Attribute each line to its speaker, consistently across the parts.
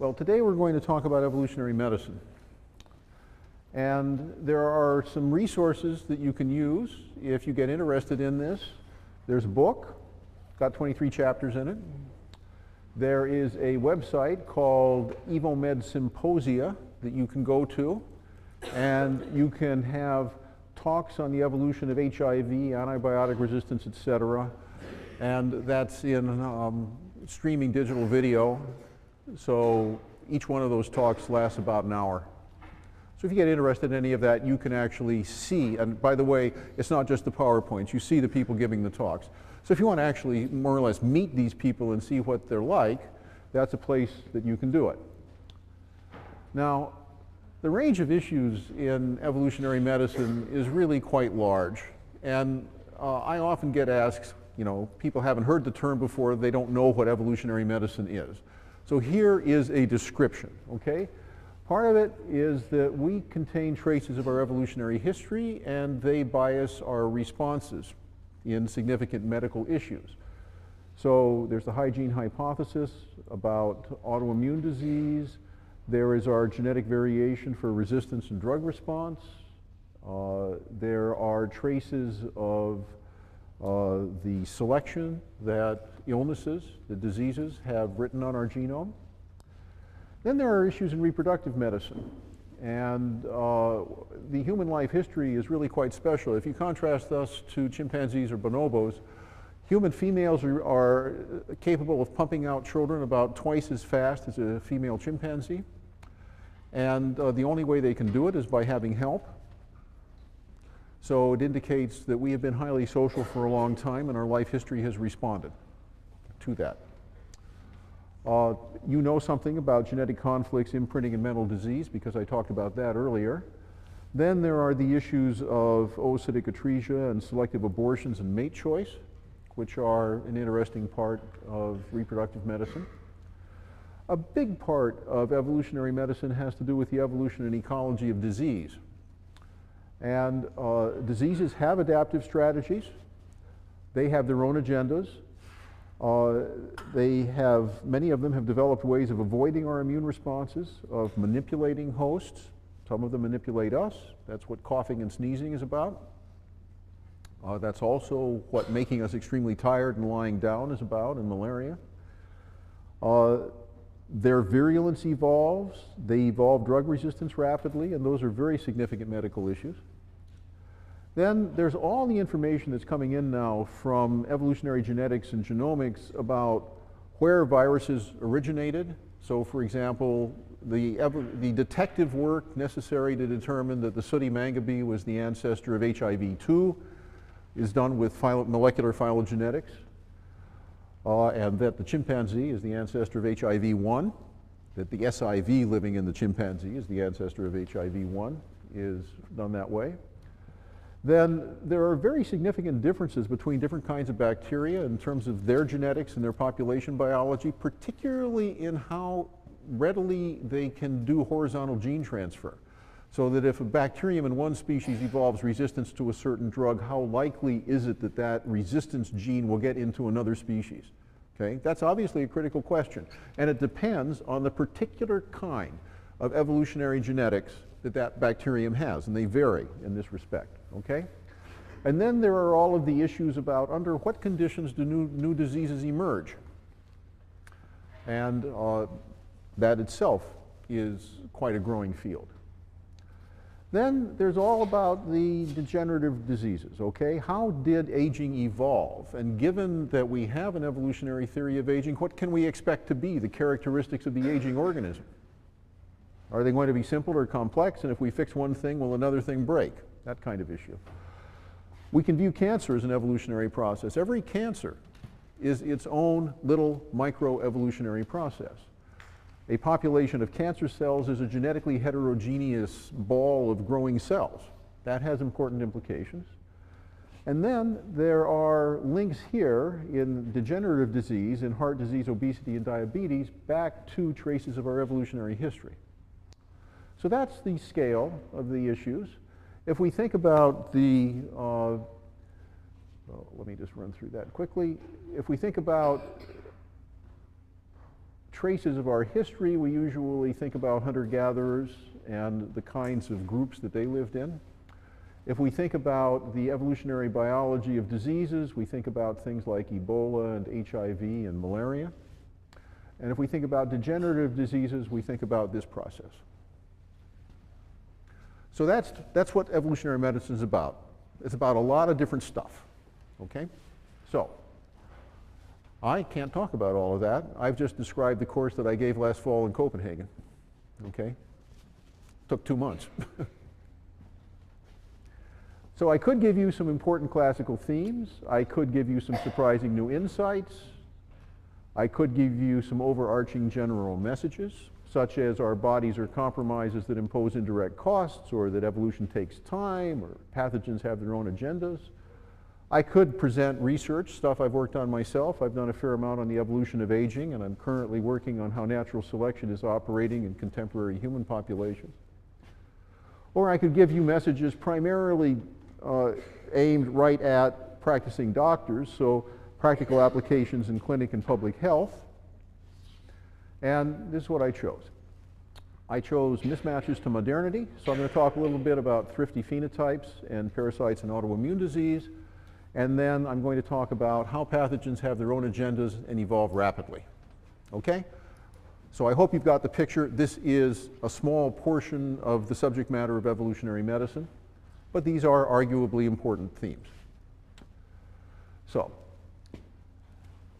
Speaker 1: Well, today we're going to talk about evolutionary medicine. And there are some resources that you can use if you get interested in this. There's a book, got 23 chapters in it. There is a website called EvoMed Symposia that you can go to, and you can have talks on the evolution of HIV, antibiotic resistance, etc. And that's in streaming digital video. So each one of those talks lasts about an hour. So if you get interested in any of that, you can actually see, and by the way, it's not just the PowerPoints, you see the people giving the talks. So if you want to actually more or less meet these people and see what they're like, that's a place that you can do it. Now, the range of issues in evolutionary medicine is really quite large. And I often get asked, people haven't heard the term before, they don't know what evolutionary medicine is. So here is a description, okay? Part of it is that we contain traces of our evolutionary history and they bias our responses in significant medical issues. So there's the hygiene hypothesis about autoimmune disease. There is our genetic variation for resistance and drug response. There are traces of the selection that illnesses, the diseases, have written on our genome. Then there are issues in reproductive medicine. And the human life history is really quite special. If you contrast us to chimpanzees or bonobos, human females are capable of pumping out children about twice as fast as a female chimpanzee. And the only way they can do it is by having help. So it indicates that we have been highly social for a long time and our life history has responded to that. You know something about genetic conflicts, imprinting, and mental disease because I talked about that earlier. Then there are the issues of oocytic atresia and selective abortions and mate choice, which are an interesting part of reproductive medicine. A big part of evolutionary medicine has to do with the evolution and ecology of disease. And diseases have adaptive strategies. They have their own agendas. Many of them have developed ways of avoiding our immune responses, of manipulating hosts. Some of them manipulate us. That's what coughing and sneezing is about. That's also what making us extremely tired and lying down is about in malaria. Their virulence evolves. They evolve drug resistance rapidly, and those are very significant medical issues. Then there's all the information that's coming in now from evolutionary genetics and genomics about where viruses originated. So for example, the detective work necessary to determine that the sooty mangabey was the ancestor of HIV-2 is done with molecular phylogenetics, and that the chimpanzee is the ancestor of HIV-1, that the SIV living in the chimpanzee is the ancestor of HIV-1 is done that way. Then there are very significant differences between different kinds of bacteria in terms of their genetics and their population biology, particularly in how readily they can do horizontal gene transfer. So that if a bacterium in one species evolves resistance to a certain drug, how likely is it that that resistance gene will get into another species? Okay? That's obviously a critical question. And it depends on the particular kind of evolutionary genetics that that bacterium has, and they vary in this respect. Okay? And then there are all of the issues about under what conditions do new diseases emerge. And that itself is quite a growing field. Then there's all about the degenerative diseases, okay? How did aging evolve? And given that we have an evolutionary theory of aging, what can we expect to be the characteristics of the aging organism? Are they going to be simple or complex? And if we fix one thing, will another thing break? That kind of issue. We can view cancer as an evolutionary process. Every cancer is its own little microevolutionary process. A population of cancer cells is a genetically heterogeneous ball of growing cells. That has important implications. And then there are links here in degenerative disease, in heart disease, obesity, and diabetes, back to traces of our evolutionary history. So that's the scale of the issues. If we think about the, let me just run through that quickly. If we think about traces of our history, we usually think about hunter-gatherers and the kinds of groups that they lived in. If we think about the evolutionary biology of diseases, we think about things like Ebola and HIV and malaria. And if we think about degenerative diseases, we think about this process. So that's what evolutionary medicine is about. It's about a lot of different stuff, okay? So, I can't talk about all of that. I've just described the course that I gave last fall in Copenhagen, okay? Took 2 months. So I could give you some important classical themes. I could give you some surprising new insights. I could give you some overarching general messages, such as our bodies are compromises that impose indirect costs, or that evolution takes time, or pathogens have their own agendas. I could present research, stuff I've worked on myself. I've done a fair amount on the evolution of aging, and I'm currently working on how natural selection is operating in contemporary human populations. Or I could give you messages primarily aimed right at practicing doctors, so practical applications in clinic and public health. And this is what I chose. I chose mismatches to modernity, so I'm going to talk a little bit about thrifty phenotypes and parasites and autoimmune disease, and then I'm going to talk about how pathogens have their own agendas and evolve rapidly. Okay? So I hope you've got the picture. This is a small portion of the subject matter of evolutionary medicine, but these are arguably important themes. So,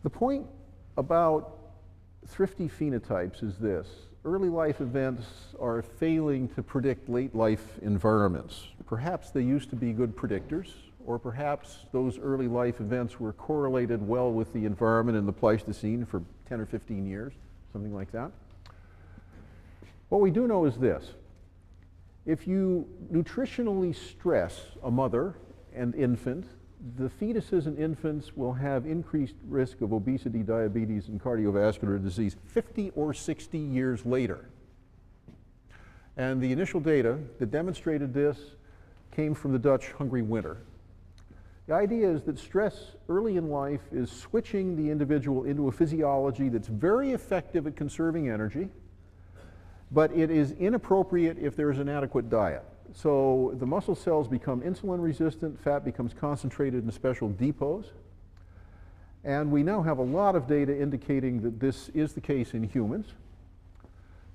Speaker 1: the point about thrifty phenotypes is this. Early life events are failing to predict late life environments. Perhaps they used to be good predictors, or perhaps those early life events were correlated well with the environment in the Pleistocene for 10 or 15 years, something like that. What we do know is this. If you nutritionally stress a mother and infant, the fetuses and infants will have increased risk of obesity, diabetes, and cardiovascular disease 50 or 60 years later. And the initial data that demonstrated this came from the Dutch hungry winter. The idea is that stress early in life is switching the individual into a physiology that's very effective at conserving energy, but it is inappropriate if there is an adequate diet. So the muscle cells become insulin resistant, fat becomes concentrated in special depots, and we now have a lot of data indicating that this is the case in humans.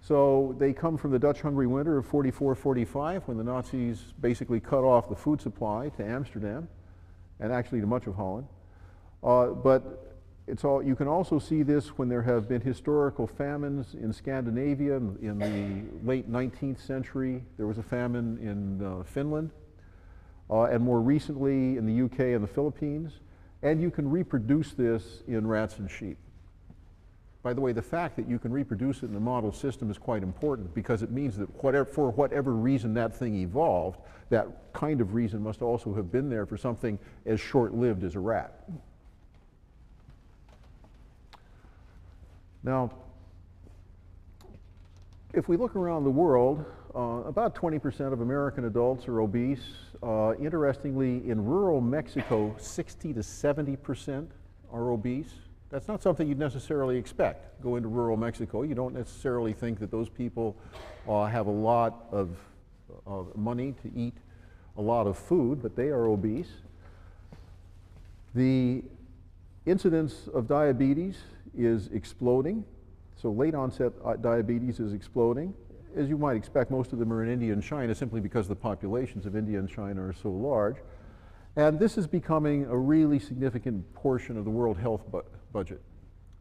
Speaker 1: So they come from the Dutch hungry winter of 44-45, when the Nazis basically cut off the food supply to Amsterdam, and actually to much of Holland. But you can also see this when there have been historical famines in Scandinavia in the late 19th century. There was a famine in Finland, and more recently in the UK and the Philippines. And you can reproduce this in rats and sheep. By the way, the fact that you can reproduce it in a model system is quite important, because it means that for whatever reason that thing evolved, that kind of reason must also have been there for something as short-lived as a rat. Now, if we look around the world, about 20% of American adults are obese. Interestingly, in rural Mexico, 60 to 70% are obese. That's not something you'd necessarily expect. Go into rural Mexico, you don't necessarily think that those people have a lot of money to eat a lot of food, but they are obese. The incidence of diabetes is exploding. So late onset diabetes is exploding. As you might expect, most of them are in India and China simply because the populations of India and China are so large. And this is becoming a really significant portion of the World Health budget.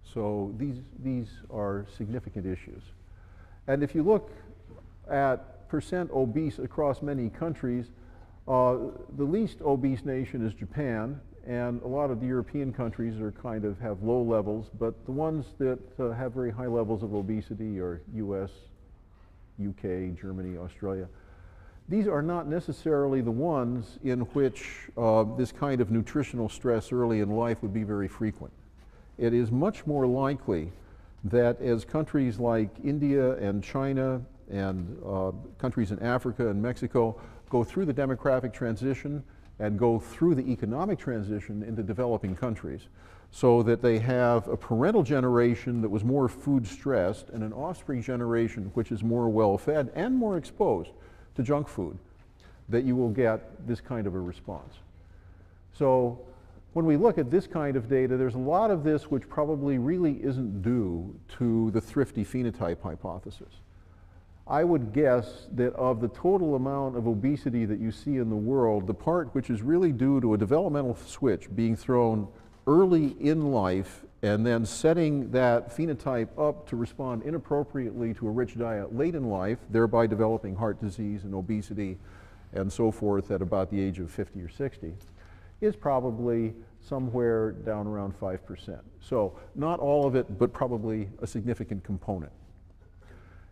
Speaker 1: So these are significant issues. And if you look at percent obese across many countries, the least obese nation is Japan, and a lot of the European countries have low levels, but the ones that have very high levels of obesity are US, UK, Germany, Australia. These are not necessarily the ones in which this kind of nutritional stress early in life would be very frequent. It is much more likely that as countries like India and China and countries in Africa and Mexico go through the demographic transition and go through the economic transition into developing countries, so that they have a parental generation that was more food stressed and an offspring generation which is more well fed and more exposed to junk food, that you will get this kind of a response. So when we look at this kind of data, there's a lot of this which probably really isn't due to the thrifty phenotype hypothesis. I would guess that of the total amount of obesity that you see in the world, the part which is really due to a developmental switch being thrown early in life and then setting that phenotype up to respond inappropriately to a rich diet late in life, thereby developing heart disease and obesity and so forth at about the age of 50 or 60, is probably somewhere down around 5%. So not all of it, but probably a significant component.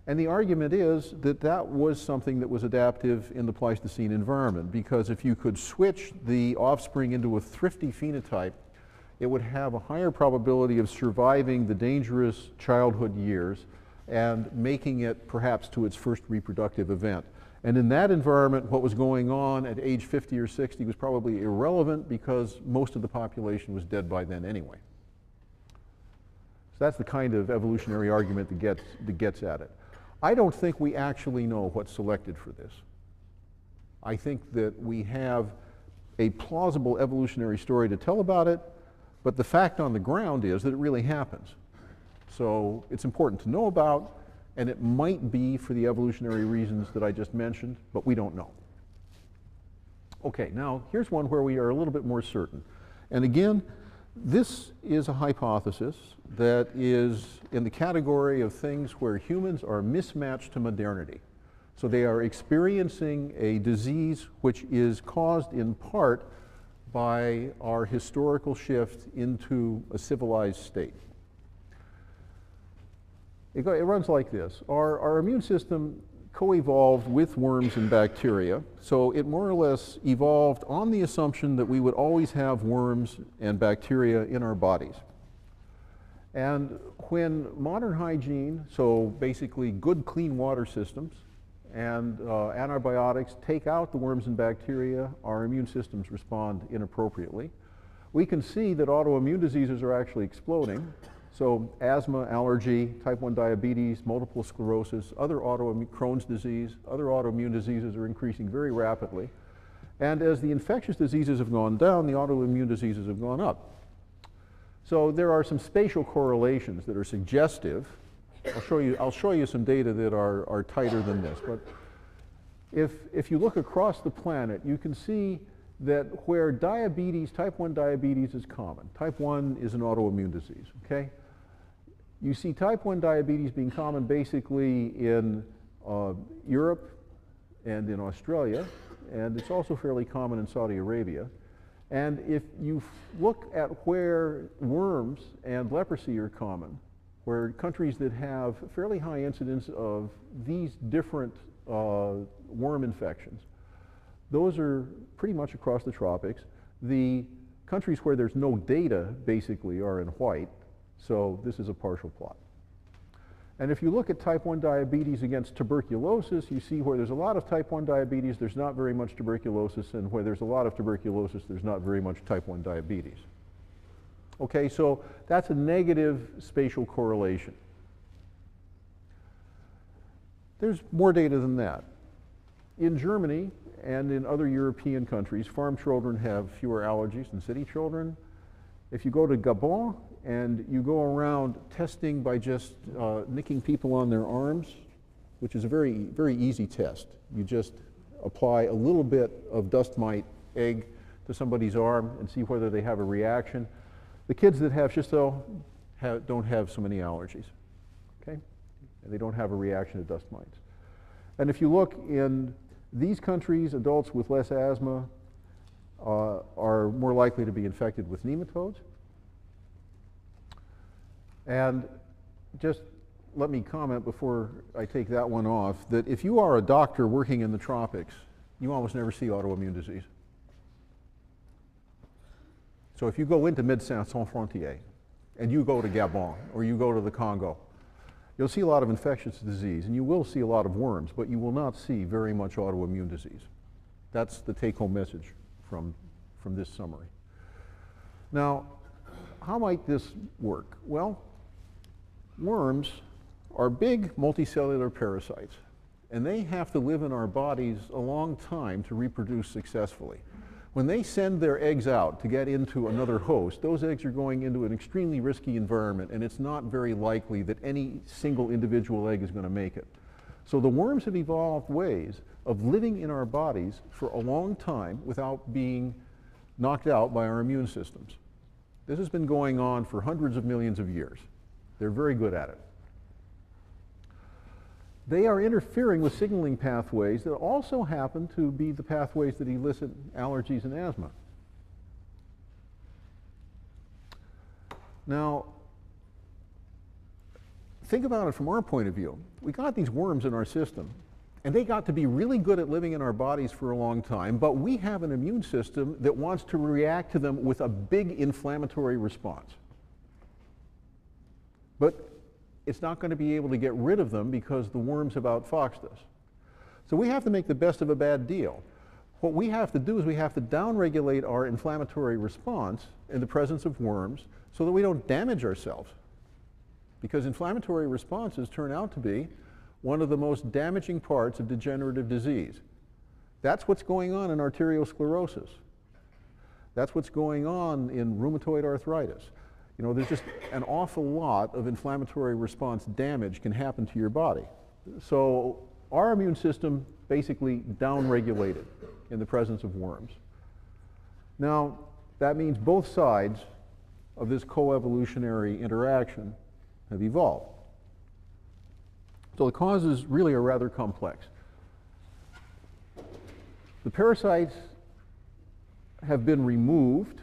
Speaker 1: And the argument is that that was something that was adaptive in the Pleistocene environment, because if you could switch the offspring into a thrifty phenotype, it would have a higher probability of surviving the dangerous childhood years and making it perhaps to its first reproductive event. And in that environment, what was going on at age 50 or 60 was probably irrelevant because most of the population was dead by then anyway. So that's the kind of evolutionary argument that gets at it. I don't think we actually know what's selected for this. I think that we have a plausible evolutionary story to tell about it, but the fact on the ground is that it really happens. So it's important to know about, and it might be for the evolutionary reasons that I just mentioned, but we don't know. Okay, now here's one where we are a little bit more certain. And again, this is a hypothesis that is in the category of things where humans are mismatched to modernity. So they are experiencing a disease which is caused in part by our historical shift into a civilized state. It runs like this. Our immune system co-evolved with worms and bacteria, so it more or less evolved on the assumption that we would always have worms and bacteria in our bodies. And when modern hygiene, so basically good clean water systems and antibiotics take out the worms and bacteria, our immune systems respond inappropriately. We can see that autoimmune diseases are actually exploding. So asthma, allergy, type 1 diabetes, multiple sclerosis, other autoimmune, Crohn's disease, other autoimmune diseases are increasing very rapidly. And as the infectious diseases have gone down, the autoimmune diseases have gone up. So there are some spatial correlations that are suggestive. I'll show you some data that are tighter than this. But if you look across the planet, you can see that where diabetes, type 1 diabetes is common. Type 1 is an autoimmune disease, okay? You see type 1 diabetes being common basically in Europe and in Australia, and it's also fairly common in Saudi Arabia. And if you look at where worms and leprosy are common, where countries that have fairly high incidence of these different worm infections, those are pretty much across the tropics. The countries where there's no data basically are in white, so this is a partial plot. And if you look at type 1 diabetes against tuberculosis, you see where there's a lot of type 1 diabetes, there's not very much tuberculosis, and where there's a lot of tuberculosis, there's not very much type 1 diabetes. Okay, so that's a negative spatial correlation. There's more data than that. In Germany and in other European countries, farm children have fewer allergies than city children. If you go to Gabon and you go around testing by just nicking people on their arms, which is a very, very easy test. You just apply a little bit of dust mite egg to somebody's arm and see whether they have a reaction. The kids that have schisto don't have so many allergies, okay? And they don't have a reaction to dust mites. And if you look in these countries, adults with less asthma are more likely to be infected with nematodes. And just let me comment before I take that one off, that if you are a doctor working in the tropics, you almost never see autoimmune disease. So if you go into Médecins Sans Frontières and you go to Gabon or you go to the Congo, you'll see a lot of infectious disease and you will see a lot of worms, but you will not see very much autoimmune disease. That's the take-home message from this summary. Now, how might this work? Well, worms are big multicellular parasites, and they have to live in our bodies a long time to reproduce successfully. When they send their eggs out to get into another host, those eggs are going into an extremely risky environment, and it's not very likely that any single individual egg is going to make it. So the worms have evolved ways of living in our bodies for a long time without being knocked out by our immune systems. This has been going on for hundreds of millions of years. They're very good at it. They are interfering with signaling pathways that also happen to be the pathways that elicit allergies and asthma. Now, think about it from our point of view. We got these worms in our system, and they got to be really good at living in our bodies for a long time, but we have an immune system that wants to react to them with a big inflammatory response. But it's not going to be able to get rid of them because the worms have outfoxed us. So we have to make the best of a bad deal. What we have to do is we have to downregulate our inflammatory response in the presence of worms so that we don't damage ourselves. Because inflammatory responses turn out to be one of the most damaging parts of degenerative disease. That's what's going on in arteriosclerosis. That's what's going on in rheumatoid arthritis. You know, there's just an awful lot of inflammatory response damage can happen to your body. So our immune system basically downregulated in the presence of worms. Now, that means both sides of this coevolutionary interaction have evolved. So the causes really are rather complex. The parasites have been removed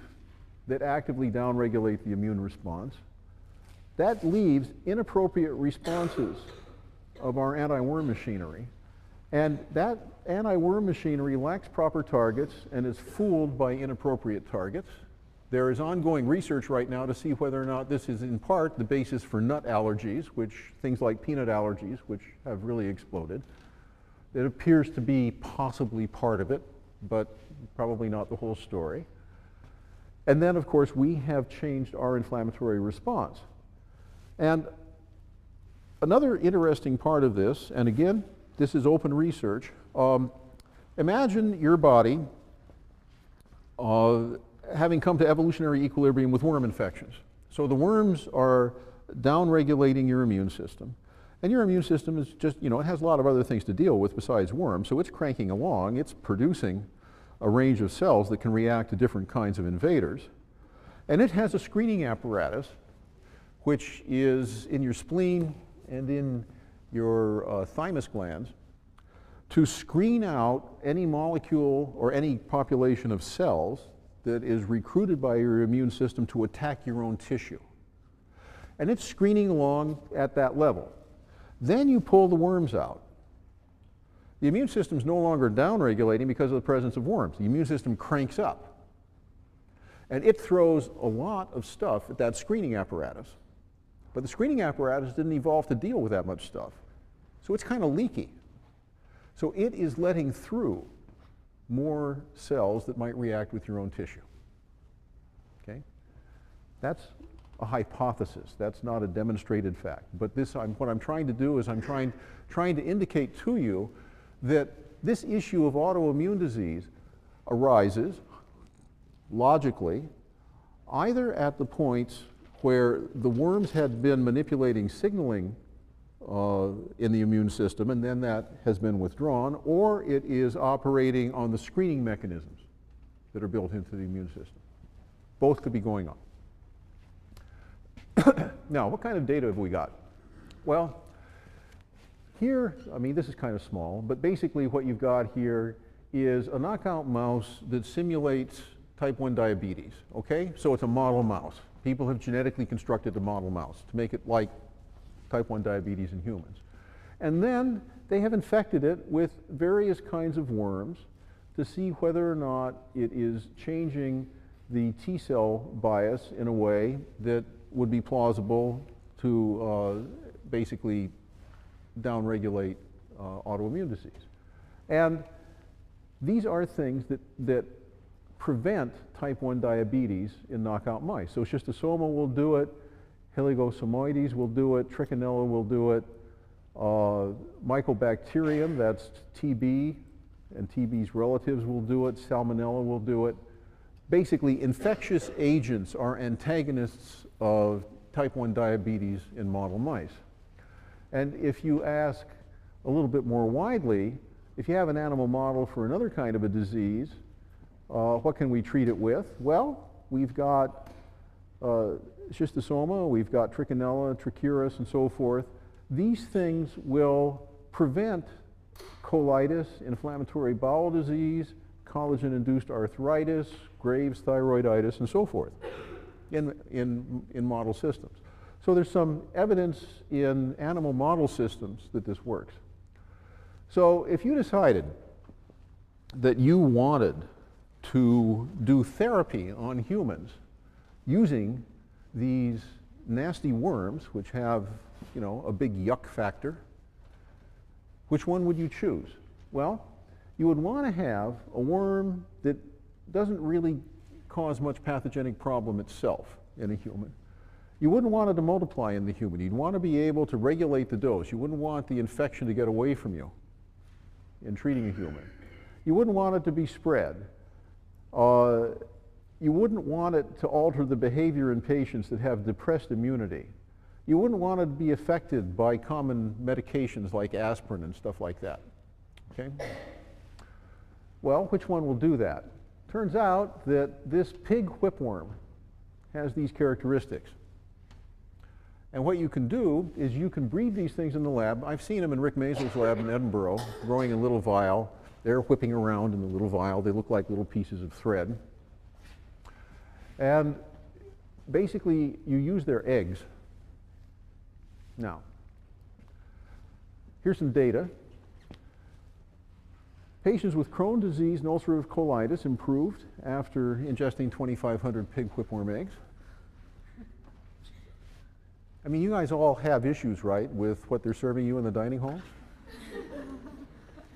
Speaker 1: that actively downregulate the immune response. That leaves inappropriate responses of our anti-worm machinery. And that anti-worm machinery lacks proper targets and is fooled by inappropriate targets. There is ongoing research right now to see whether or not this is in part the basis for nut allergies, things like peanut allergies, which have really exploded. It appears to be possibly part of it, but probably not the whole story. And then, of course, we have changed our inflammatory response. And another interesting part of this, and again, this is open research, imagine your body having come to evolutionary equilibrium with worm infections. So the worms are downregulating your immune system. And your immune system is just, you know, it has a lot of other things to deal with besides worms, so it's cranking along, it's producing a range of cells that can react to different kinds of invaders. And it has a screening apparatus, which is in your spleen and in your thymus glands, to screen out any molecule or any population of cells that is recruited by your immune system to attack your own tissue. And it's screening along at that level. Then you pull the worms out. The immune system is no longer downregulating because of the presence of worms. The immune system cranks up. And it throws a lot of stuff at that screening apparatus. But the screening apparatus didn't evolve to deal with that much stuff. So it's kind of leaky. So it is letting through more cells that might react with your own tissue. Okay? That's a hypothesis. That's not a demonstrated fact. But this, what I'm trying to do is I'm trying to indicate to you that this issue of autoimmune disease arises logically either at the points where the worms had been manipulating signaling in the immune system and then that has been withdrawn, or it is operating on the screening mechanisms that are built into the immune system. Both could be going on. Now, what kind of data have we got? Well, here, I mean, this is kind of small, but basically what you've got here is a knockout mouse that simulates type 1 diabetes, okay? So it's a model mouse. People have genetically constructed a model mouse to make it like type 1 diabetes in humans. And then they have infected it with various kinds of worms to see whether or not it is changing the T cell bias in a way that would be plausible to basically downregulate autoimmune disease. And these are things that prevent type 1 diabetes in knockout mice. So schistosoma will do it, Heligosomoides will do it, Trichinella will do it, Mycobacterium, that's TB, and TB's relatives will do it, Salmonella will do it. Basically, infectious agents are antagonists of type 1 diabetes in model mice. And if you ask a little bit more widely, if you have an animal model for another kind of a disease, what can we treat it with? Well, we've got schistosoma, we've got Trichinella, Trichuris, and so forth. These things will prevent colitis, inflammatory bowel disease, collagen-induced arthritis, Graves' thyroiditis, and so forth in model systems. So there's some evidence in animal model systems that this works. So if you decided that you wanted to do therapy on humans using these nasty worms, which have, you know, a big yuck factor, which one would you choose? Well, you would want to have a worm that doesn't really cause much pathogenic problem itself in a human. You wouldn't want it to multiply in the human. You'd want to be able to regulate the dose. You wouldn't want the infection to get away from you in treating a human. You wouldn't want it to be spread. You wouldn't want it to alter the behavior in patients that have depressed immunity. You wouldn't want it to be affected by common medications like aspirin and stuff like that. Okay? Well, which one will do that? Turns out that this pig whipworm has these characteristics. And what you can do is you can breed these things in the lab. I've seen them in Rick Mazel's lab in Edinburgh, growing in a little vial. They're whipping around in the little vial. They look like little pieces of thread. And basically, you use their eggs. Now, here's some data. Patients with Crohn's disease and ulcerative colitis improved after ingesting 2,500 pig whipworm eggs. I mean, you guys all have issues, right, with what they're serving you in the dining halls?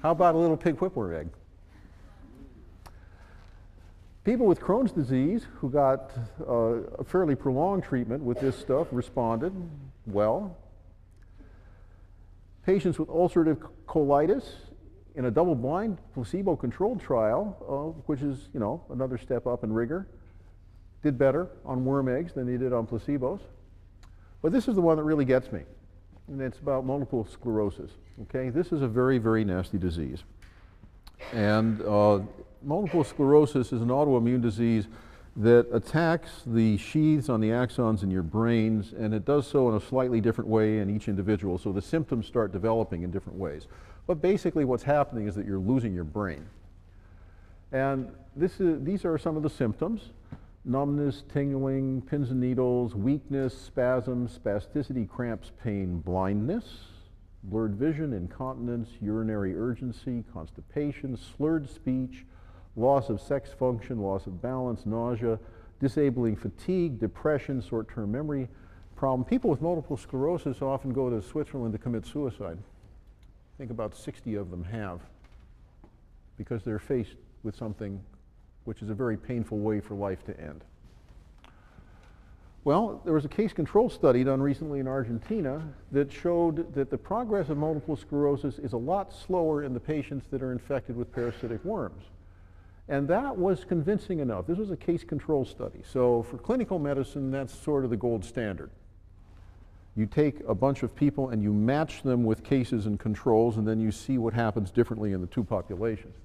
Speaker 1: How about a little pig whipworm egg? People with Crohn's disease who got a fairly prolonged treatment with this stuff responded well. Patients with ulcerative colitis in a double-blind placebo-controlled trial, which is, you know, another step up in rigor, did better on worm eggs than they did on placebos. But this is the one that really gets me, and it's about multiple sclerosis. Okay, this is a very, very nasty disease. And multiple sclerosis is an autoimmune disease that attacks the sheaths on the axons in your brains, and it does so in a slightly different way in each individual, so the symptoms start developing in different ways. But basically what's happening is that you're losing your brain. And these are some of the symptoms: numbness, tingling, pins and needles, weakness, spasms, spasticity, cramps, pain, blindness, blurred vision, incontinence, urinary urgency, constipation, slurred speech, loss of sex function, loss of balance, nausea, disabling fatigue, depression, short-term memory problem. People with multiple sclerosis often go to Switzerland to commit suicide. I think about 60 of them have, because they're faced with something which is a very painful way for life to end. Well, there was a case control study done recently in Argentina that showed that the progress of multiple sclerosis is a lot slower in the patients that are infected with parasitic worms. And that was convincing enough. This was a case control study. So for clinical medicine, that's sort of the gold standard. You take a bunch of people and you match them with cases and controls, and then you see what happens differently in the two populations.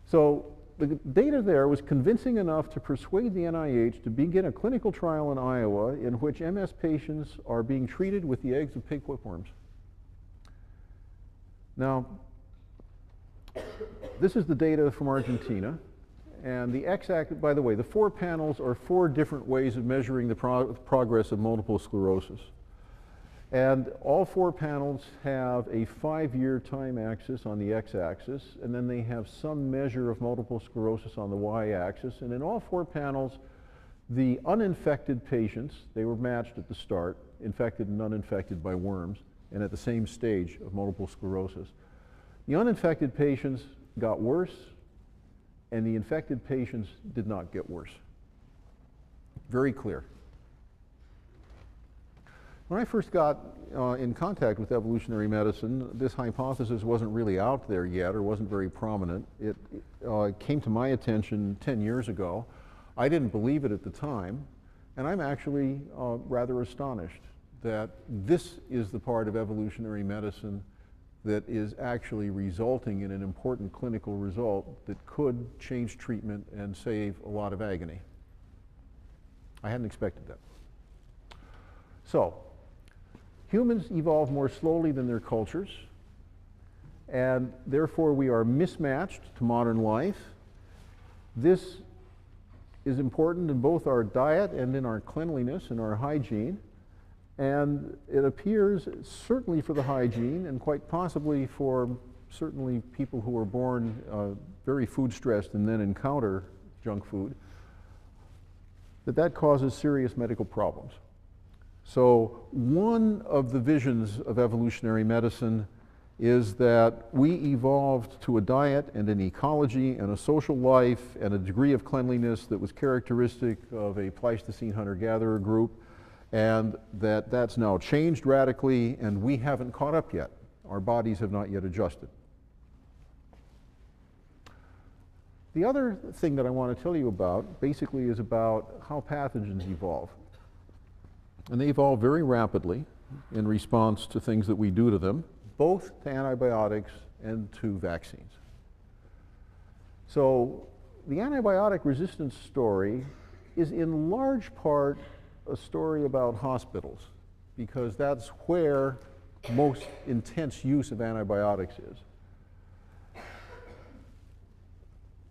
Speaker 1: So the data there was convincing enough to persuade the NIH to begin a clinical trial in Iowa in which MS patients are being treated with the eggs of pig whipworms. Now, this is the data from Argentina, and the x-axis, by the way, the 4 panels are 4 different ways of measuring the progress of multiple sclerosis. And all 4 panels have a 5-year time axis on the x-axis, and then they have some measure of multiple sclerosis on the y-axis. And in all 4 panels, the uninfected patients, they were matched at the start, infected and uninfected by worms, and at the same stage of multiple sclerosis. The uninfected patients got worse, and the infected patients did not get worse. Very clear. When I first got in contact with evolutionary medicine, this hypothesis wasn't really out there yet, or wasn't very prominent. It came to my attention 10 years ago. I didn't believe it at the time, and I'm actually rather astonished that this is the part of evolutionary medicine that is actually resulting in an important clinical result that could change treatment and save a lot of agony. I hadn't expected that. So, humans evolve more slowly than their cultures, and therefore we are mismatched to modern life. This is important in both our diet and in our cleanliness and our hygiene. And it appears, certainly for the hygiene, and quite possibly for certainly people who are born very food stressed and then encounter junk food, that causes serious medical problems. So one of the visions of evolutionary medicine is that we evolved to a diet and an ecology and a social life and a degree of cleanliness that was characteristic of a Pleistocene hunter-gatherer group, and that's now changed radically, and we haven't caught up yet. Our bodies have not yet adjusted. The other thing that I want to tell you about basically is about how pathogens evolve. And they evolve very rapidly in response to things that we do to them, both to antibiotics and to vaccines. So the antibiotic resistance story is in large part a story about hospitals, because that's where most intense use of antibiotics is.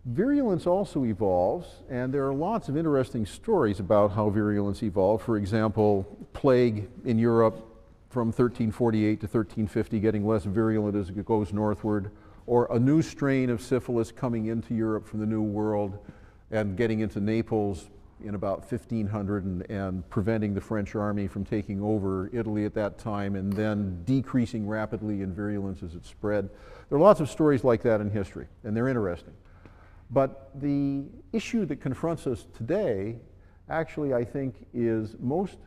Speaker 1: Virulence also evolves, and there are lots of interesting stories about how virulence evolved. For example, plague in Europe from 1348 to 1350 getting less virulent as it goes northward, or a new strain of syphilis coming into Europe from the New World and getting into Naples in about 1500 and preventing the French army from taking over Italy at that time, and then decreasing rapidly in virulence as it spread. There are lots of stories like that in history, and they're interesting. But the issue that confronts us today actually, I think, is most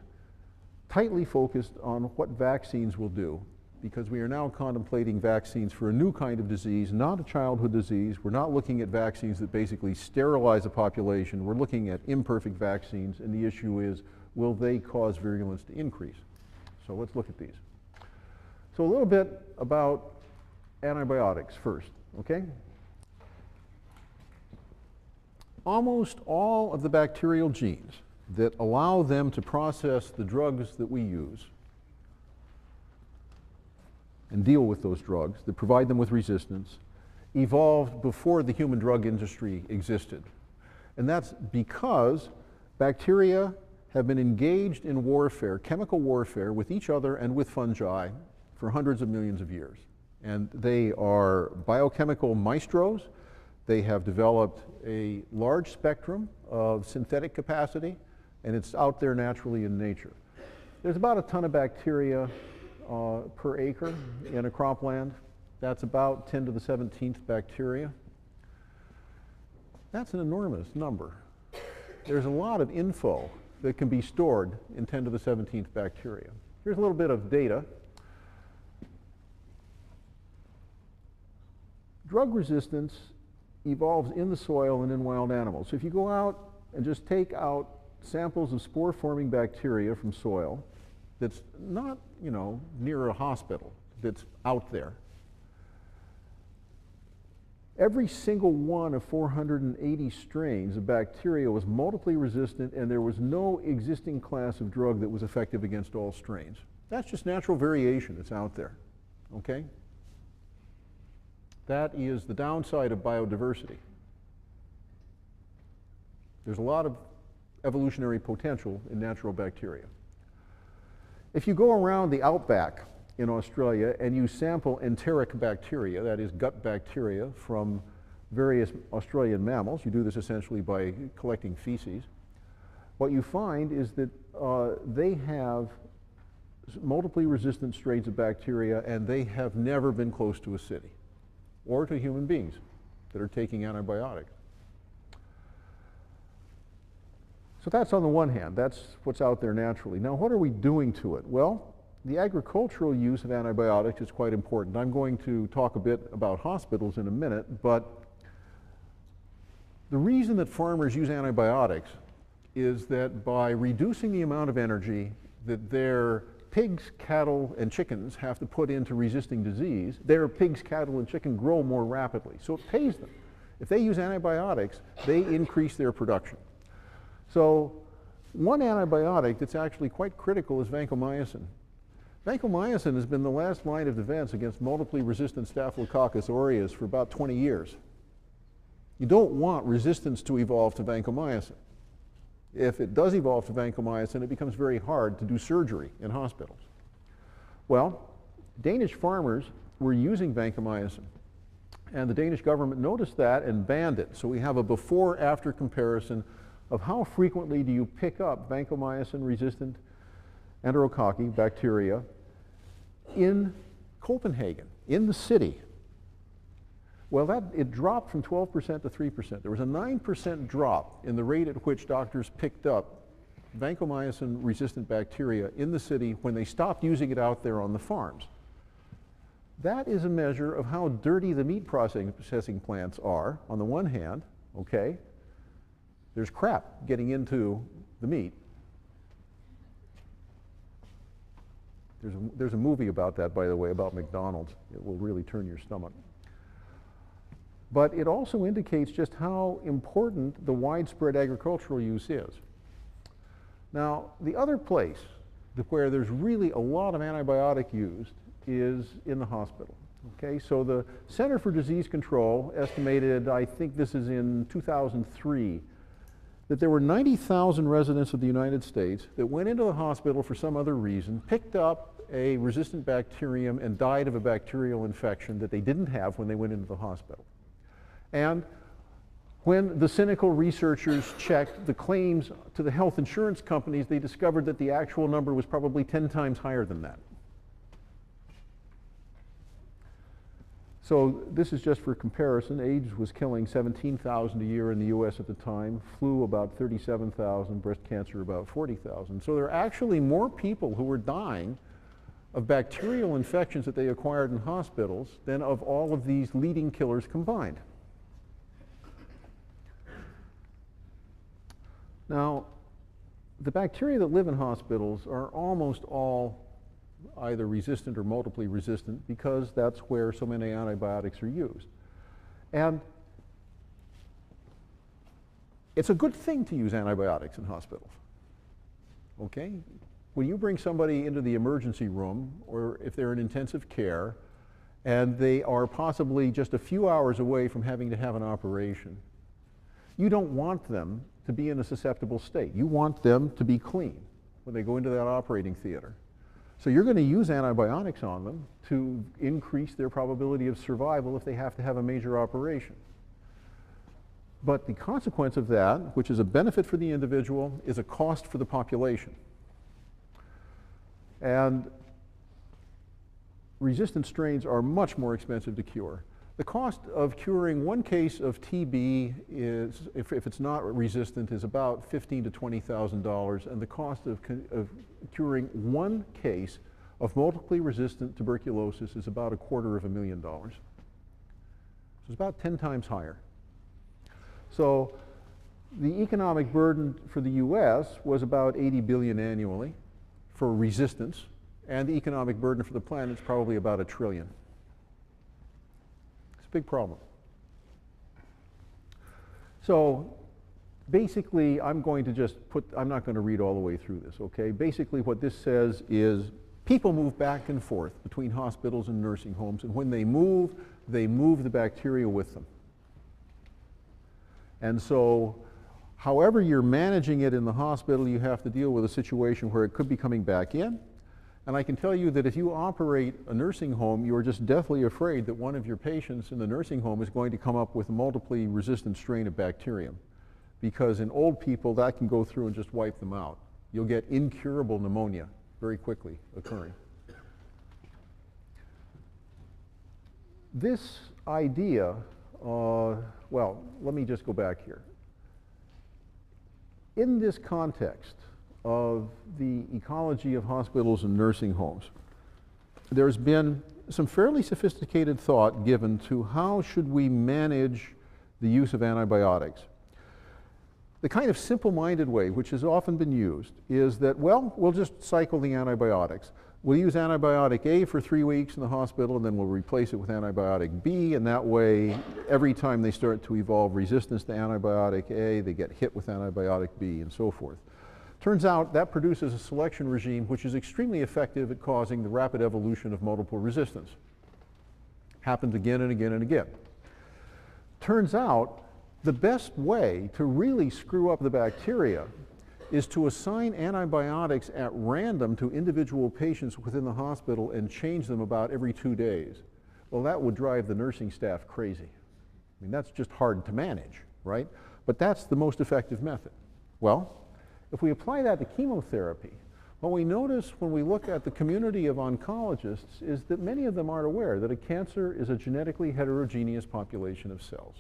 Speaker 1: tightly focused on what vaccines will do, because we are now contemplating vaccines for a new kind of disease, not a childhood disease. We're not looking at vaccines that basically sterilize a population. We're looking at imperfect vaccines, and the issue is, will they cause virulence to increase? So let's look at these. So a little bit about antibiotics first, okay? Almost all of the bacterial genes that allow them to process the drugs that we use and deal with those drugs, that provide them with resistance, evolved before the human drug industry existed. And that's because bacteria have been engaged in warfare, chemical warfare, with each other and with fungi for hundreds of millions of years. And they are biochemical maestros. They have developed a large spectrum of synthetic capacity, and it's out there naturally in nature. There's about a ton of bacteria per acre in a cropland. That's about 10 to the 17th bacteria. That's an enormous number. There's a lot of info that can be stored in 10 to the 17th bacteria. Here's a little bit of data. Drug resistance evolves in the soil and in wild animals. So if you go out and just take out samples of spore-forming bacteria from soil that's not, near a hospital, that's out there, every single one of 480 strains of bacteria was multiply resistant, and there was no existing class of drug that was effective against all strains. That's just natural variation that's out there, okay? That is the downside of biodiversity. There's a lot of evolutionary potential in natural bacteria. If you go around the outback in Australia and you sample enteric bacteria, that is gut bacteria from various Australian mammals, you do this essentially by collecting feces, what you find is that they have multiply resistant strains of bacteria, and they have never been close to a city or to human beings that are taking antibiotics. So that's on the one hand, that's what's out there naturally. Now what are we doing to it? Well, the agricultural use of antibiotics is quite important. I'm going to talk a bit about hospitals in a minute, but the reason that farmers use antibiotics is that by reducing the amount of energy that their pigs, cattle, and chickens have to put into resisting disease, their pigs, cattle, and chicken grow more rapidly. So it pays them. If they use antibiotics, they increase their production. So one antibiotic that's actually quite critical is vancomycin. Vancomycin has been the last line of defense against multiply resistant Staphylococcus aureus for about 20 years. You don't want resistance to evolve to vancomycin. If it does evolve to vancomycin, it becomes very hard to do surgery in hospitals. Well, Danish farmers were using vancomycin, and the Danish government noticed that and banned it. So we have a before-after comparison of how frequently do you pick up vancomycin-resistant enterococci bacteria in Copenhagen, in the city. Well, it dropped from 12% to 3%. There was a 9% drop in the rate at which doctors picked up vancomycin-resistant bacteria in the city when they stopped using it out there on the farms. That is a measure of how dirty the meat processing plants are, on the one hand, okay? There's crap getting into the meat. There's a movie about that, by the way, about McDonald's. It will really turn your stomach. But it also indicates just how important the widespread agricultural use is. Now, the other place where there's really a lot of antibiotic used is in the hospital. Okay, so the Center for Disease Control estimated, I think this is in 2003, that there were 90,000 residents of the United States that went into the hospital for some other reason, picked up a resistant bacterium, and died of a bacterial infection that they didn't have when they went into the hospital. And when the cynical researchers checked the claims to the health insurance companies, they discovered that the actual number was probably 10 times higher than that. So this is just for comparison. AIDS was killing 17,000 a year in the US at the time, flu about 37,000, breast cancer about 40,000. So there are actually more people who were dying of bacterial infections that they acquired in hospitals than of all of these leading killers combined. Now, the bacteria that live in hospitals are almost all either resistant or multiply resistant because that's where so many antibiotics are used. And it's a good thing to use antibiotics in hospitals. Okay? When you bring somebody into the emergency room, or if they're in intensive care, and they are possibly just a few hours away from having to have an operation, you don't want them to be in a susceptible state. You want them to be clean when they go into that operating theater. So you're going to use antibiotics on them to increase their probability of survival if they have to have a major operation. But the consequence of that, which is a benefit for the individual, is a cost for the population. And resistant strains are much more expensive to cure. The cost of curing one case of TB is, if it's not resistant, is about $15,000 to $20,000, and the cost of curing one case of multiply resistant tuberculosis is about $250,000. So it's about 10 times higher. So the economic burden for the US was about $80 billion annually for resistance, and the economic burden for the planet is probably about $1 trillion. Big problem. So basically, I'm not going to read all the way through this, okay? Basically what this says is people move back and forth between hospitals and nursing homes, and when they move the bacteria with them. And so however you're managing it in the hospital, you have to deal with a situation where it could be coming back in. And I can tell you that if you operate a nursing home, you are just deathly afraid that one of your patients in the nursing home is going to come up with a multiply resistant strain of bacterium. Because in old people, that can go through and just wipe them out. You'll get incurable pneumonia very quickly occurring. This idea, well, let me just go back here. in this context of the ecology of hospitals and nursing homes, there's been some fairly sophisticated thought given to how should we manage the use of antibiotics. The kind of simple-minded way, which has often been used, is that, well, we'll just cycle the antibiotics. We'll use antibiotic A for 3 weeks in the hospital, and then we'll replace it with antibiotic B, and that way, every time they start to evolve resistance to antibiotic A, they get hit with antibiotic B, and so forth. Turns out that produces a selection regime which is extremely effective at causing the rapid evolution of multiple resistance. Happens again and again and again. Turns out the best way to really screw up the bacteria is to assign antibiotics at random to individual patients within the hospital and change them about every 2 days. Well, that would drive the nursing staff crazy. I mean, that's just hard to manage, right? But that's the most effective method. Well, if we apply that to chemotherapy, what we notice when we look at the community of oncologists is that many of them aren't aware that a cancer is a genetically heterogeneous population of cells.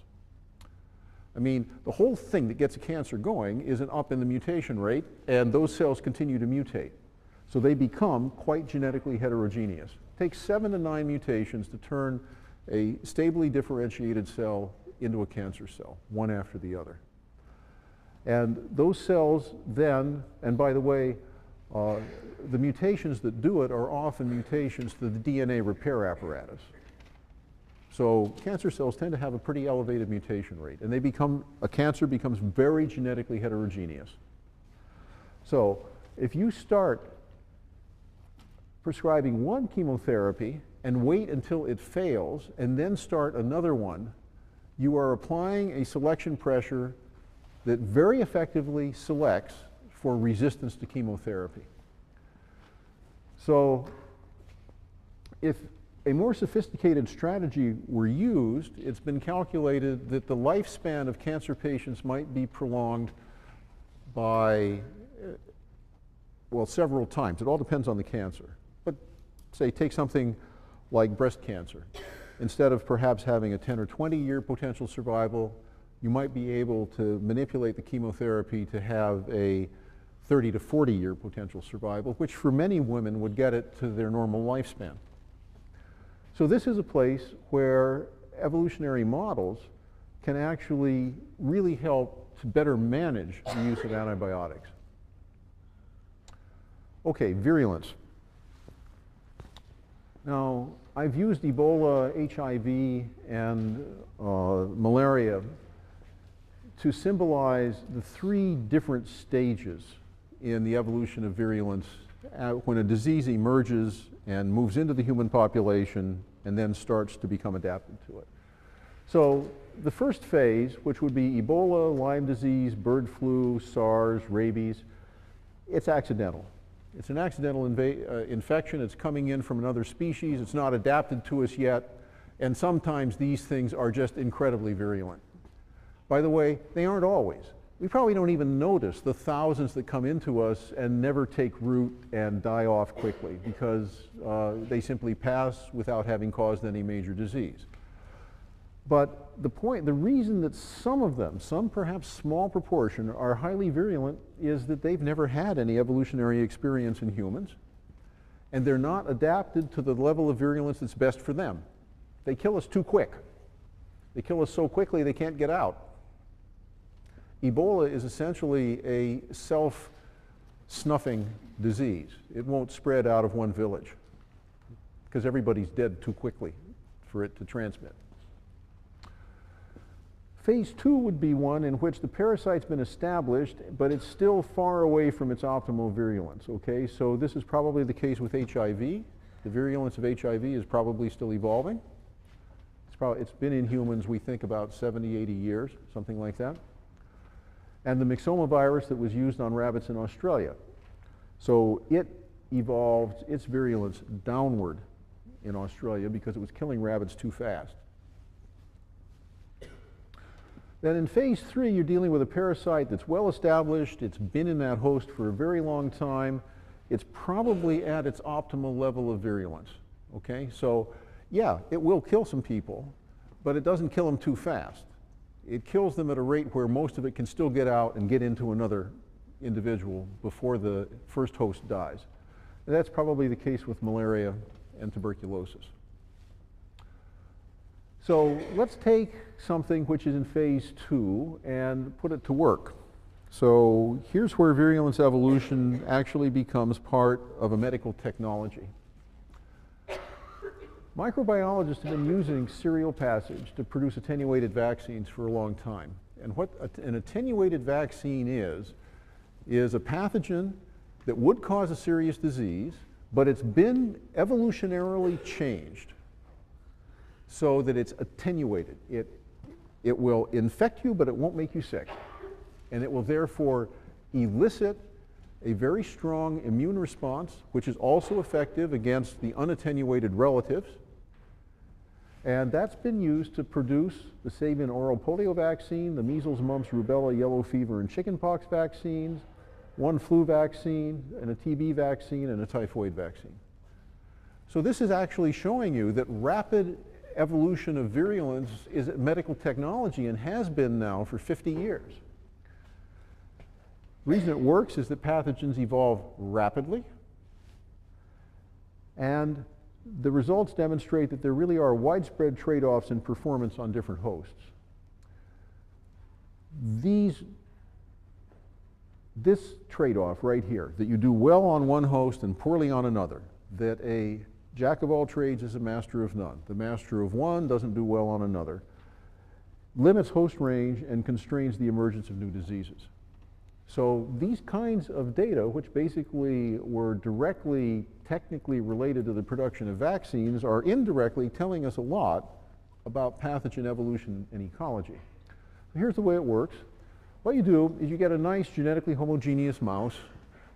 Speaker 1: I mean, the whole thing that gets a cancer going is an up in the mutation rate, and those cells continue to mutate. So they become quite genetically heterogeneous. It takes 7 to 9 mutations to turn a stably differentiated cell into a cancer cell, one after the other. And those cells then, and by the way, the mutations that do it are often mutations to the DNA repair apparatus. So cancer cells tend to have a pretty elevated mutation rate, and a cancer becomes very genetically heterogeneous. So if you start prescribing one chemotherapy and wait until it fails and then start another one, you are applying a selection pressure that very effectively selects for resistance to chemotherapy. So if a more sophisticated strategy were used, it's been calculated that the lifespan of cancer patients might be prolonged by, well, several times. It all depends on the cancer. But say, take something like breast cancer. Instead of perhaps having a 10 or 20-year potential survival, you might be able to manipulate the chemotherapy to have a 30 to 40-year potential survival, which for many women would get it to their normal lifespan. So this is a place where evolutionary models can actually really help to better manage the use of antibiotics. Okay, virulence. Now, I've used Ebola, HIV, and malaria to symbolize the 3 different stages in the evolution of virulence when a disease emerges and moves into the human population and then starts to become adapted to it. So the first phase, which would be Ebola, Lyme disease, bird flu, SARS, rabies, it's accidental. It's an accidental infection. It's coming in from another species. It's not adapted to us yet. And sometimes these things are just incredibly virulent. By the way, they aren't always. We probably don't even notice the thousands that come into us and never take root and die off quickly because they simply pass without having caused any major disease. But the reason that some of them, some perhaps small proportion, are highly virulent is that they've never had any evolutionary experience in humans, and they're not adapted to the level of virulence that's best for them. They kill us too quick. They kill us so quickly they can't get out. Ebola is essentially a self-snuffing disease. It won't spread out of one village because everybody's dead too quickly for it to transmit. Phase 2 would be one in which the parasite's been established, but it's still far away from its optimal virulence, okay? So this is probably the case with HIV. The virulence of HIV is probably still evolving. It's been in humans, we think, about 70, 80 years, something like that. And the myxoma virus that was used on rabbits in Australia. So it evolved its virulence downward in Australia because it was killing rabbits too fast. Then in phase 3, you're dealing with a parasite that's well established. It's been in that host for a very long time. It's probably at its optimal level of virulence, okay? So yeah, it will kill some people, but it doesn't kill them too fast. It kills them at a rate where most of it can still get out and get into another individual before the first host dies. And that's probably the case with malaria and tuberculosis. So let's take something which is in phase 2 and put it to work. So here's where virulence evolution actually becomes part of a medical technology. Microbiologists have been using serial passage to produce attenuated vaccines for a long time. And what an attenuated vaccine is a pathogen that would cause a serious disease, but it's been evolutionarily changed so that it's attenuated. It will infect you, but it won't make you sick. And it will therefore elicit a very strong immune response, which is also effective against the unattenuated relatives. And that's been used to produce the Sabin oral polio vaccine, the measles, mumps, rubella, yellow fever, and chickenpox vaccines, one flu vaccine, and a TB vaccine, and a typhoid vaccine. So this is actually showing you that rapid evolution of virulence is a medical technology and has been now for 50 years. The reason it works is that pathogens evolve rapidly, and the results demonstrate that there really are widespread trade-offs in performance on different hosts. This trade-off right here, that you do well on one host and poorly on another, that a jack of all trades is a master of none, the master of one doesn't do well on another, limits host range and constrains the emergence of new diseases. So these kinds of data, which basically were directly technically related to the production of vaccines, are indirectly telling us a lot about pathogen evolution and ecology. Here's the way it works. What you do is you get a nice genetically homogeneous mouse,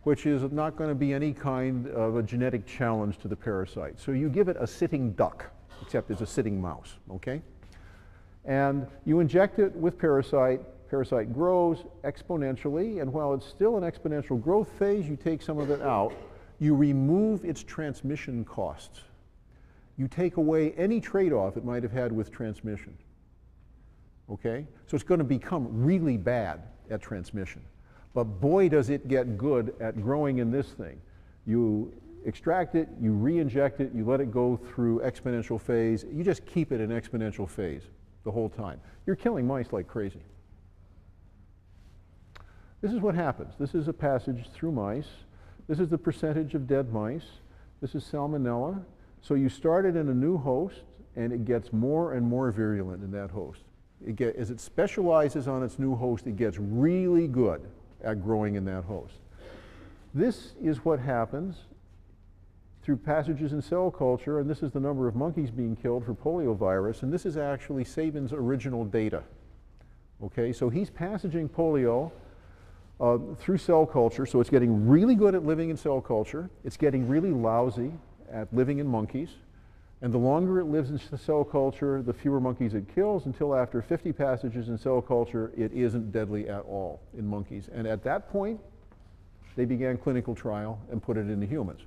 Speaker 1: which is not going to be any kind of a genetic challenge to the parasite. So you give it a sitting duck, except it's a sitting mouse, okay? And you inject it with parasite. Parasite grows exponentially, and while it's still an exponential growth phase, you take some of it out. You remove its transmission costs. You take away any trade-off it might have had with transmission. Okay? So it's going to become really bad at transmission. But boy, does it get good at growing in this thing. You extract it, you re-inject it, you let it go through exponential phase. You just keep it in exponential phase the whole time. You're killing mice like crazy. This is what happens. This is a passage through mice. This is the percentage of dead mice. This is salmonella. So you start it in a new host, and it gets more and more virulent in that host. As it specializes on its new host, it gets really good at growing in that host. This is what happens through passages in cell culture, and this is the number of monkeys being killed for poliovirus, and this is actually Sabin's original data. Okay, so he's passaging polio through cell culture, so it's getting really good at living in cell culture. It's getting really lousy at living in monkeys. And the longer it lives in cell culture, the fewer monkeys it kills, until after 50 passages in cell culture, it isn't deadly at all in monkeys. And at that point, they began clinical trial and put it into humans.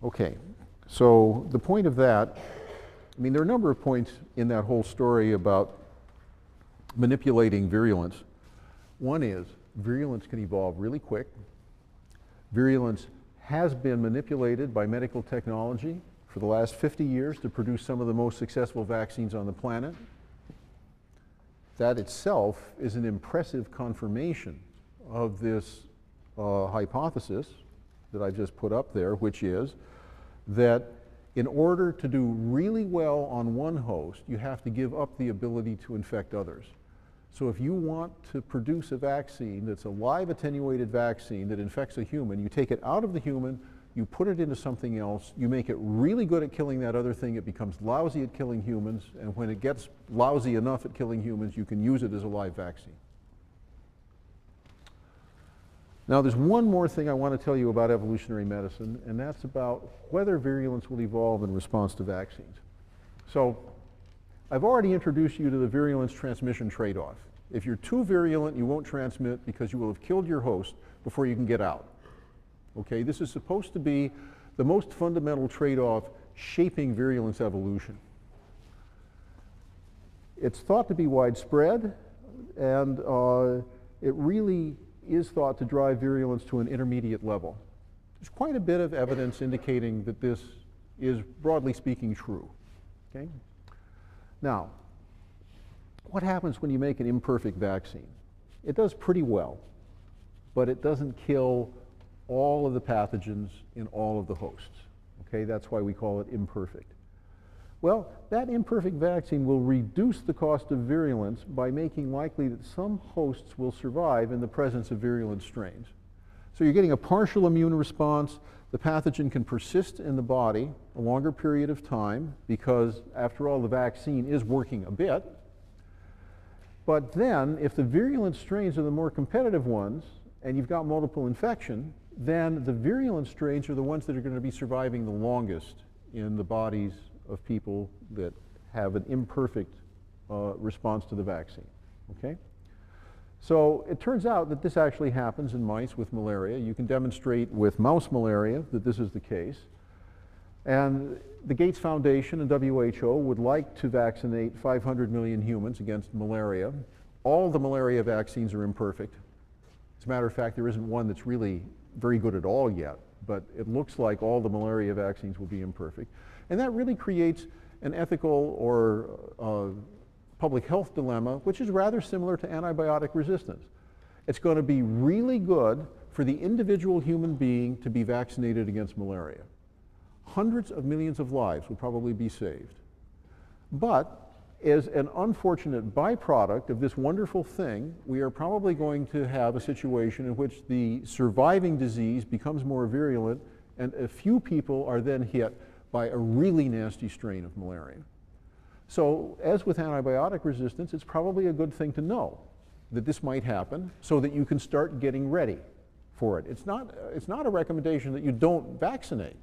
Speaker 1: Okay, so the point of that, I mean, there are a number of points in that whole story about manipulating virulence. One is virulence can evolve really quick. Virulence has been manipulated by medical technology for the last 50 years to produce some of the most successful vaccines on the planet. That itself is an impressive confirmation of this hypothesis that I just put up there, which is that in order to do really well on one host, you have to give up the ability to infect others. So if you want to produce a vaccine that's a live attenuated vaccine that infects a human, you take it out of the human, you put it into something else, you make it really good at killing that other thing, it becomes lousy at killing humans, and when it gets lousy enough at killing humans, you can use it as a live vaccine. Now there's one more thing I want to tell you about evolutionary medicine, and that's about whether virulence will evolve in response to vaccines. So I've already introduced you to the virulence transmission trade-off. If you're too virulent, you won't transmit because you will have killed your host before you can get out. Okay, this is supposed to be the most fundamental trade-off shaping virulence evolution. It's thought to be widespread, and it really is thought to drive virulence to an intermediate level. There's quite a bit of evidence indicating that this is, broadly speaking, true. Okay? Now, what happens when you make an imperfect vaccine? It does pretty well, but it doesn't kill all of the pathogens in all of the hosts. Okay? That's why we call it imperfect. Well, that imperfect vaccine will reduce the cost of virulence by making likely that some hosts will survive in the presence of virulent strains. So you're getting a partial immune response. The pathogen can persist in the body a longer period of time because, after all, the vaccine is working a bit. But then, if the virulent strains are the more competitive ones, and you've got multiple infection, then the virulent strains are the ones that are going to be surviving the longest in the bodies of people that have an imperfect response to the vaccine. Okay? So it turns out that this actually happens in mice with malaria. You can demonstrate with mouse malaria that this is the case. And the Gates Foundation and WHO would like to vaccinate 500 million humans against malaria. All the malaria vaccines are imperfect. As a matter of fact, there isn't one that's really very good at all yet, but it looks like all the malaria vaccines will be imperfect. And that really creates an ethical or public health dilemma, which is rather similar to antibiotic resistance. It's going to be really good for the individual human being to be vaccinated against malaria. Hundreds of millions of lives will probably be saved. But as an unfortunate byproduct of this wonderful thing, we are probably going to have a situation in which the surviving disease becomes more virulent, and a few people are then hit by a really nasty strain of malaria. So, as with antibiotic resistance, it's probably a good thing to know that this might happen so that you can start getting ready for it. It's not a recommendation that you don't vaccinate.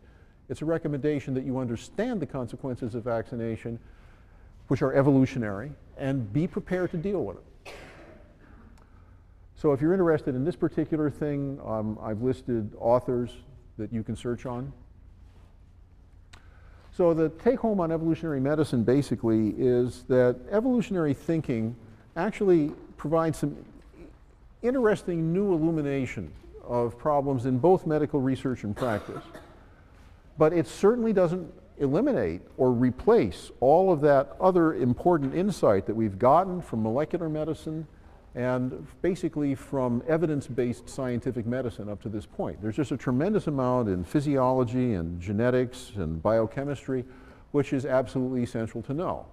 Speaker 1: It's a recommendation that you understand the consequences of vaccination, which are evolutionary, and be prepared to deal with it. So if you're interested in this particular thing, I've listed authors that you can search on. So the take-home on evolutionary medicine basically is that evolutionary thinking actually provides some interesting new illumination of problems in both medical research and practice. But it certainly doesn't eliminate or replace all of that other important insight that we've gotten from molecular medicine and basically from evidence-based scientific medicine up to this point. There's just a tremendous amount in physiology and genetics and biochemistry, which is absolutely essential to know.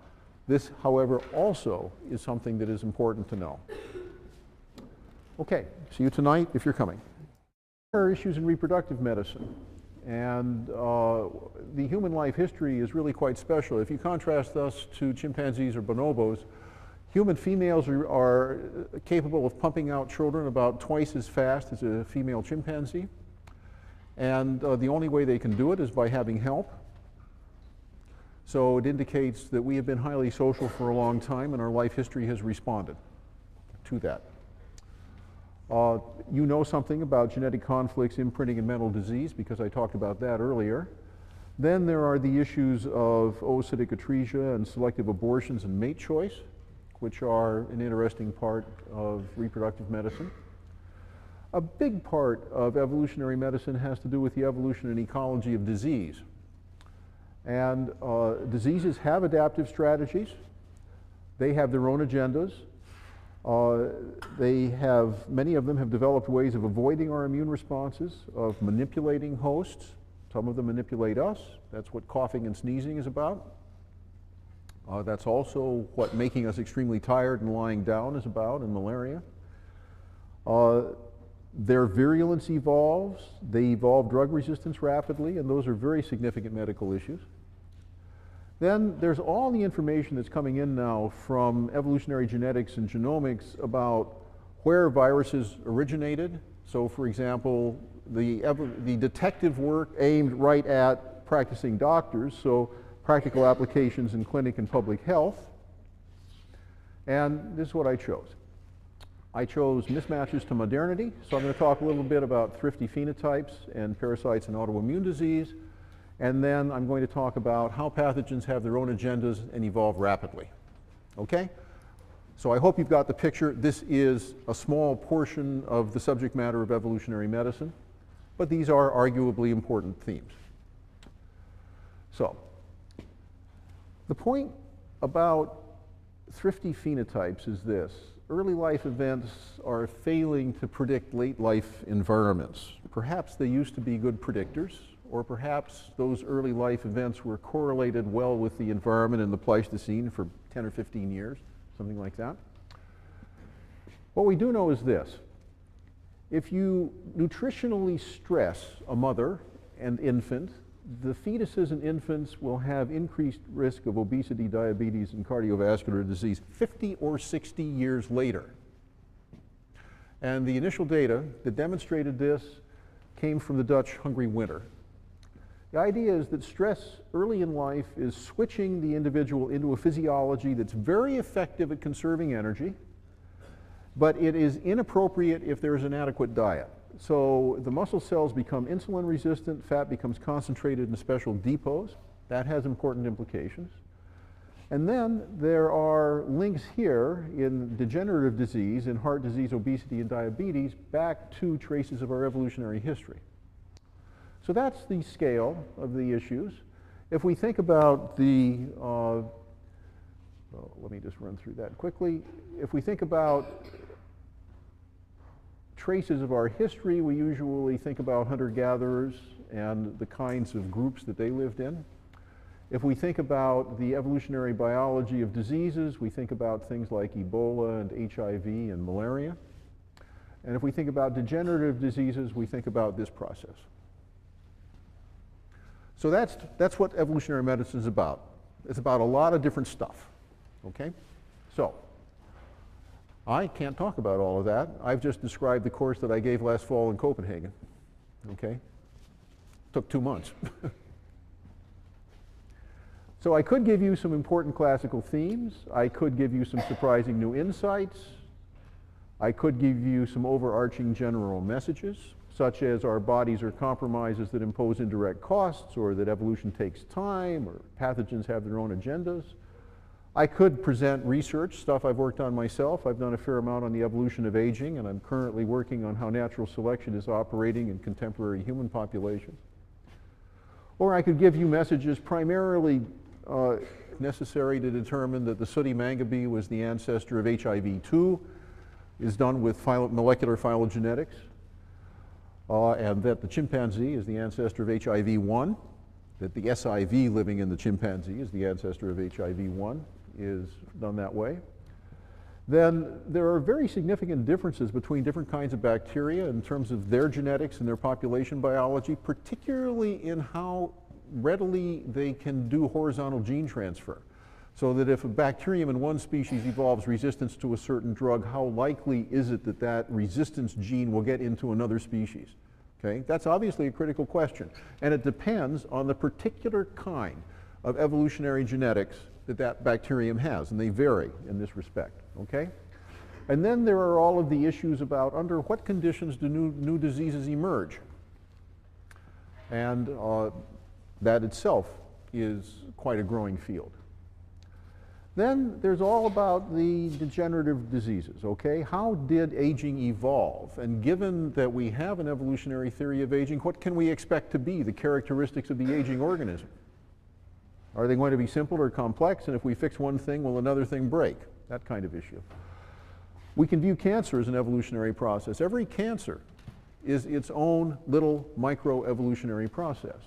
Speaker 1: This, however, also is something that is important to know. Okay, see you tonight if you're coming. There are issues in reproductive medicine, and the human life history is really quite special. If you contrast us to chimpanzees or bonobos, human females are capable of pumping out children about twice as fast as a female chimpanzee, and the only way they can do it is by having help. So it indicates that we have been highly social for a long time, and our life history has responded to that. You know something about genetic conflicts, imprinting, and mental disease, because I talked about that earlier. Then there are the issues of oocytic atresia and selective abortions and mate choice, which are an interesting part of reproductive medicine. A big part of evolutionary medicine has to do with the evolution and ecology of disease. And diseases have adaptive strategies. They have their own agendas. Many of them have developed ways of avoiding our immune responses, of manipulating hosts. Some of them manipulate us. That's what coughing and sneezing is about. That's also what making us extremely tired and lying down is about in malaria. Their virulence evolves. They evolve drug resistance rapidly, and those are very significant medical issues. Then there's all the information that's coming in now from evolutionary genetics and genomics about where viruses originated. So, for example, the detective work aimed right at practicing doctors, so practical applications in clinic and public health. And this is what I chose. I chose mismatches to modernity, so I'm going to talk a little bit about thrifty phenotypes and parasites and autoimmune disease. And then I'm going to talk about how pathogens have their own agendas and evolve rapidly. Okay? So I hope you've got the picture. This is a small portion of the subject matter of evolutionary medicine, but these are arguably important themes. So, the point about thrifty phenotypes is this. Early life events are failing to predict late life environments. Perhaps they used to be good predictors, or perhaps those early life events were correlated well with the environment in the Pleistocene for 10 or 15 years, something like that. What we do know is this. If you nutritionally stress a mother and infant, the fetuses and infants will have increased risk of obesity, diabetes, and cardiovascular disease 50 or 60 years later. And the initial data that demonstrated this came from the Dutch hungry winter. The idea is that stress early in life is switching the individual into a physiology that's very effective at conserving energy, but it is inappropriate if there is an adequate diet. So the muscle cells become insulin resistant, fat becomes concentrated in special depots. That has important implications. And then there are links here in degenerative disease, in heart disease, obesity, and diabetes, back to traces of our evolutionary history. So that's the scale of the issues. If we think about the, let me just run through that quickly. If we think about traces of our history, we usually think about hunter-gatherers and the kinds of groups that they lived in. If we think about the evolutionary biology of diseases, we think about things like Ebola and HIV and malaria. And if we think about degenerative diseases, we think about this process. So that's what evolutionary medicine is about. It's about a lot of different stuff, okay? So, I can't talk about all of that. I've just described the course that I gave last fall in Copenhagen, okay? Took 2 months. So I could give you some important classical themes. I could give you some surprising new insights. I could give you some overarching general messages, such as our bodies are compromises that impose indirect costs, or that evolution takes time, or pathogens have their own agendas. I could present research, stuff I've worked on myself. I've done a fair amount on the evolution of aging, and I'm currently working on how natural selection is operating in contemporary human populations. Or I could give you messages primarily necessary to determine that the sooty mangabey was the ancestor of HIV-2, is done with molecular phylogenetics, and that the chimpanzee is the ancestor of HIV-1, that the SIV living in the chimpanzee is the ancestor of HIV-1, is done that way. Then there are very significant differences between different kinds of bacteria in terms of their genetics and their population biology, particularly in how readily they can do horizontal gene transfer. So that if a bacterium in one species evolves resistance to a certain drug, how likely is it that that resistance gene will get into another species? Okay? That's obviously a critical question. And it depends on the particular kind of evolutionary genetics that that bacterium has, and they vary in this respect. Okay? And then there are all of the issues about under what conditions do new diseases emerge. And that itself is quite a growing field. Then there's all about the degenerative diseases, okay? How did aging evolve? And given that we have an evolutionary theory of aging, what can we expect to be the characteristics of the aging organism? Are they going to be simple or complex? And if we fix one thing, will another thing break? That kind of issue. We can view cancer as an evolutionary process. Every cancer is its own little microevolutionary process.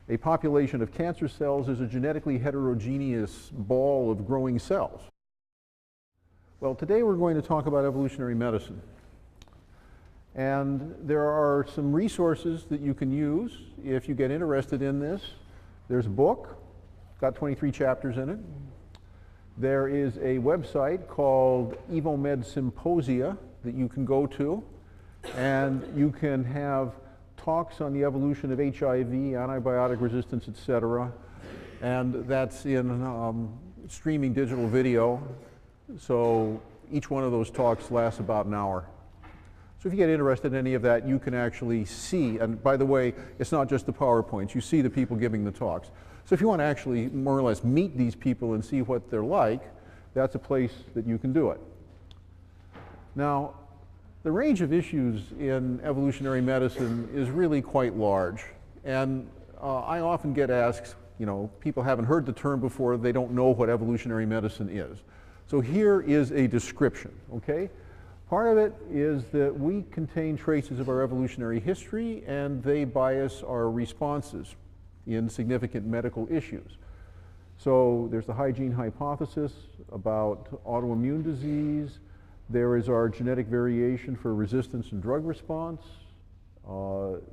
Speaker 1: A population of cancer cells is a genetically heterogeneous ball of growing cells. Well, today we're going to talk about evolutionary medicine. And there are some resources that you can use if you get interested in this. There's a book, got 23 chapters in it. There is a website called EvoMed Symposia that you can go to, and you can have talks on the evolution of HIV, antibiotic resistance, etc. And that's in streaming digital video. So each one of those talks lasts about an hour. So if you get interested in any of that, you can actually see, and by the way, it's not just the PowerPoints, you see the people giving the talks. So if you want to actually more or less meet these people and see what they're like, that's a place that you can do it. Now, the range of issues in evolutionary medicine is really quite large. And I often get asked, you know, people haven't heard the term before, they don't know what evolutionary medicine is. So here is a description, okay? Part of it is that we contain traces of our evolutionary history and they bias our responses in significant medical issues. So there's the hygiene hypothesis about autoimmune disease. There is our genetic variation for resistance and drug response.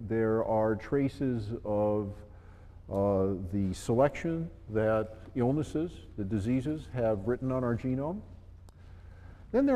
Speaker 1: There are traces of the selection that illnesses, the diseases, have written on our genome. Then there